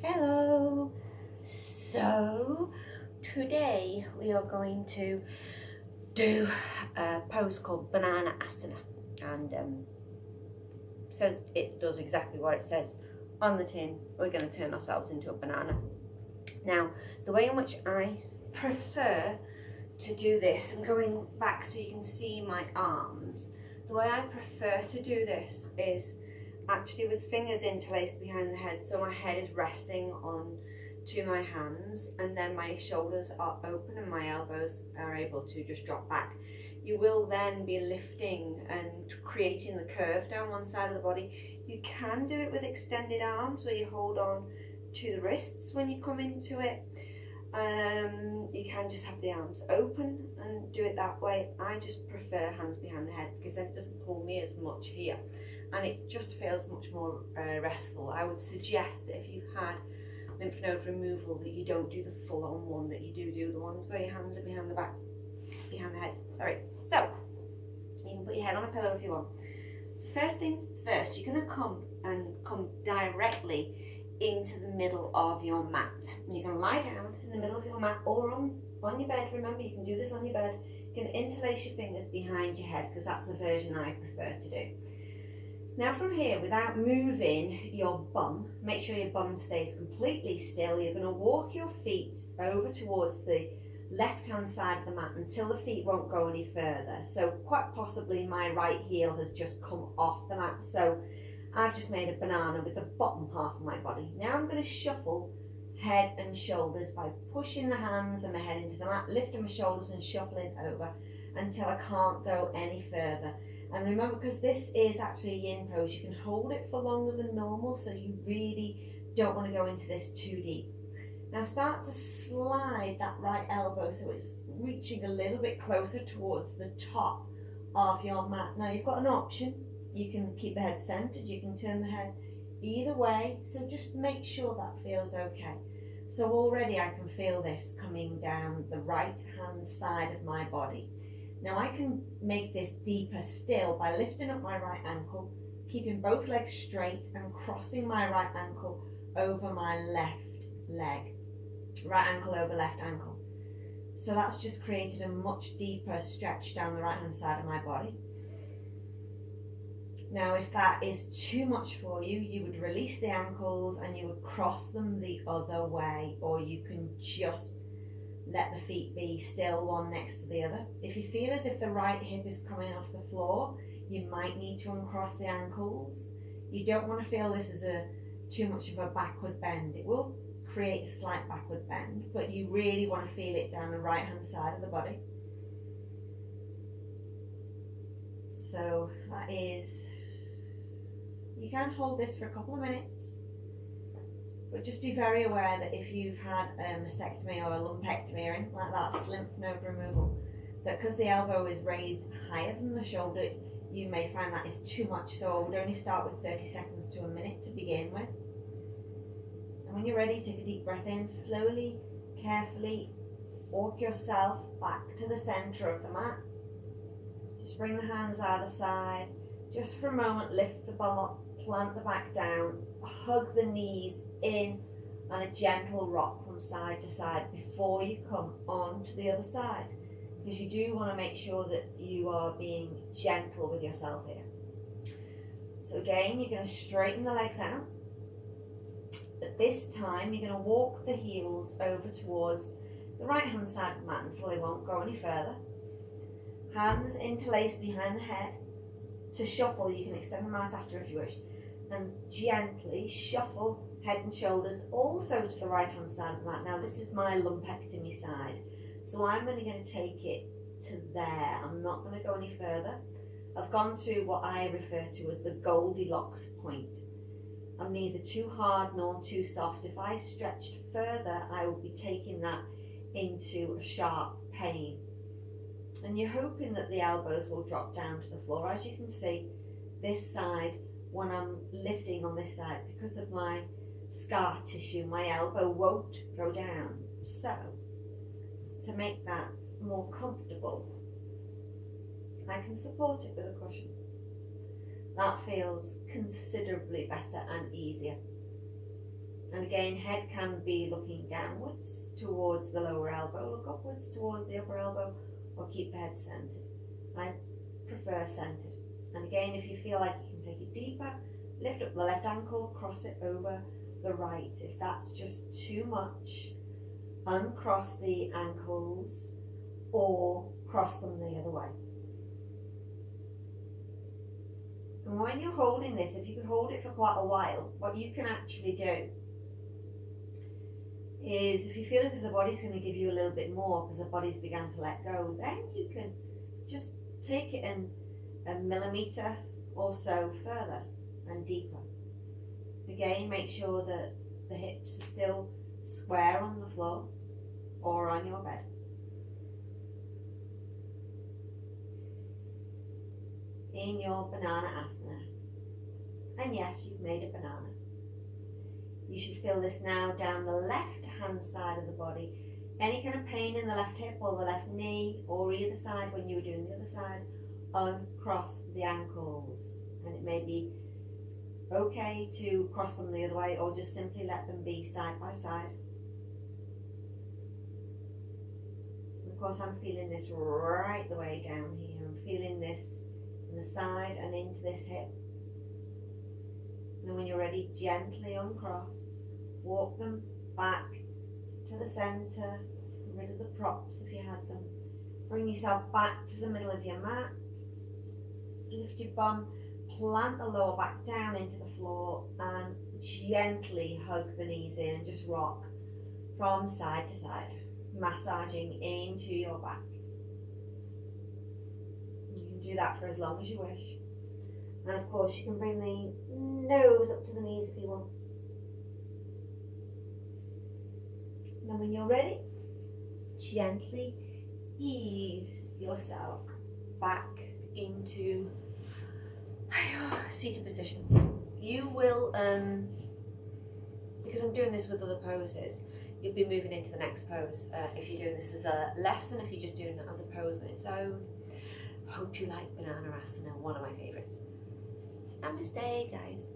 Hello. So today we are going to do a pose called Bananasana, and says it does exactly what it says on the tin. We're going to turn ourselves into a banana. Now, the way in which I prefer to do this, and going back so you can see my arms, the way I prefer to do this is actually with fingers interlaced behind the head, so my head is resting on to my hands, and then my shoulders are open and my elbows are able to just drop back. You will then be lifting and creating the curve down one side of the body. You can do it with extended arms where you hold on to the wrists when you come into it. You can just have the arms open and do it that way. I just prefer hands behind the head because then it doesn't pull me as much here, and it just feels much more restful. I would suggest that if you've had lymph node removal, that you don't do the full-on one, that you do the ones where your hands are behind the back, behind the head. Sorry. So you can put your head on a pillow if you want. So first things first, you're going to come directly into the middle of your mat. And you're going to lie down in the middle of your mat or on your bed. Remember, you can do this on your bed. You can interlace your fingers behind your head because that's the version I prefer to do. Now from here, without moving your bum, make sure your bum stays completely still. You're going to walk your feet over towards the left-hand side of the mat until the feet won't go any further. So quite possibly my right heel has just come off the mat. So I've just made a banana with the bottom half of my body. Now I'm going to shuffle head and shoulders by pushing the hands and my head into the mat, lifting my shoulders and shuffling over until I can't go any further. And remember, because this is actually a yin pose, you can hold it for longer than normal, so you really don't want to go into this too deep. Now start to slide that right elbow so it's reaching a little bit closer towards the top of your mat. Now you've got an option. You can keep the head centered, you can turn the head either way, so just make sure that feels okay. So already I can feel this coming down the right hand side of my body. Now I can make this deeper still by lifting up my right ankle, keeping both legs straight and crossing my right ankle over my left leg. Right ankle over left ankle. So that's just created a much deeper stretch down the right hand side of my body. Now if that is too much for you, you would release the ankles and you would cross them the other way, or you can just let the feet be still one next to the other. If you feel as if the right hip is coming off the floor, you might need to uncross the ankles. You don't want to feel this is too much of a backward bend. It will create a slight backward bend, but you really want to feel it down the right hand side of the body. So that is, you can hold this for a couple of minutes, but just be very aware that if you've had a mastectomy or a lumpectomy or anything like that, lymph node removal, that because the elbow is raised higher than the shoulder, you may find that is too much. So I would only start with 30 seconds to a minute to begin with. And when you're ready, take a deep breath in, slowly, carefully walk yourself back to the center of the mat. Just bring the hands either side. Just for a moment, lift the bum up, plant the back down, hug the knees in, and a gentle rock from side to side before you come on to the other side, because you do want to make sure that you are being gentle with yourself here. So again, you're going to straighten the legs out. At this time, you're going to walk the heels over towards the right hand side of the mat until they won't go any further. Hands interlaced behind the head. To shuffle, you can extend them out after if you wish, and gently shuffle head and shoulders also to the right hand side of the mat. Now this is my lumpectomy side, so I'm only going to take it to there. I'm not going to go any further. I've gone to what I refer to as the Goldilocks point. I'm neither too hard nor too soft. If I stretched further, I would be taking that into a sharp pain. And you're hoping that the elbows will drop down to the floor. As you can see, this side, when I'm lifting on this side, because of my scar tissue, my elbow won't go down. So, to make that more comfortable, I can support it with a cushion. That feels considerably better and easier. And again, head can be looking downwards towards the lower elbow, look upwards towards the upper elbow, or keep the head centered. I prefer centered. And again, if you feel like you can take it deeper, lift up the left ankle, cross it over the right. If that's just too much, uncross the ankles or cross them the other way. And when you're holding this, if you can hold it for quite a while, what you can actually do is, if you feel as if the body's going to give you a little bit more because the body's began to let go, then you can just take it in a millimetre or so further and deeper. Again, make sure that the hips are still square on the floor or on your bed. In your Bananasana. And yes, you've made a banana. You should feel this now down the left hand side of the body. Any kind of pain in the left hip or the left knee or either side when you were doing the other side, uncross the ankles. And it may be okay to cross them the other way or just simply let them be side by side. And of course, I'm feeling this right the way down here. I'm feeling this in the side and into this hip. And then when you're ready, gently uncross. Walk them back to the centre. Get rid of the props if you had them. Bring yourself back to the middle of your mat. Lift your bum. Plant the lower back down into the floor and gently hug the knees in and just rock from side to side, massaging into your back. You can do that for as long as you wish. And of course, you can bring the nose up to the knees if you want. And when you're ready, gently ease yourself back into seated position. You will, because I'm doing this with other poses, you'll be moving into the next pose. If you're doing this as a lesson, if you're just doing it as a pose on its own. Hope you like Bananasana, one of my favourites. Namaste, guys.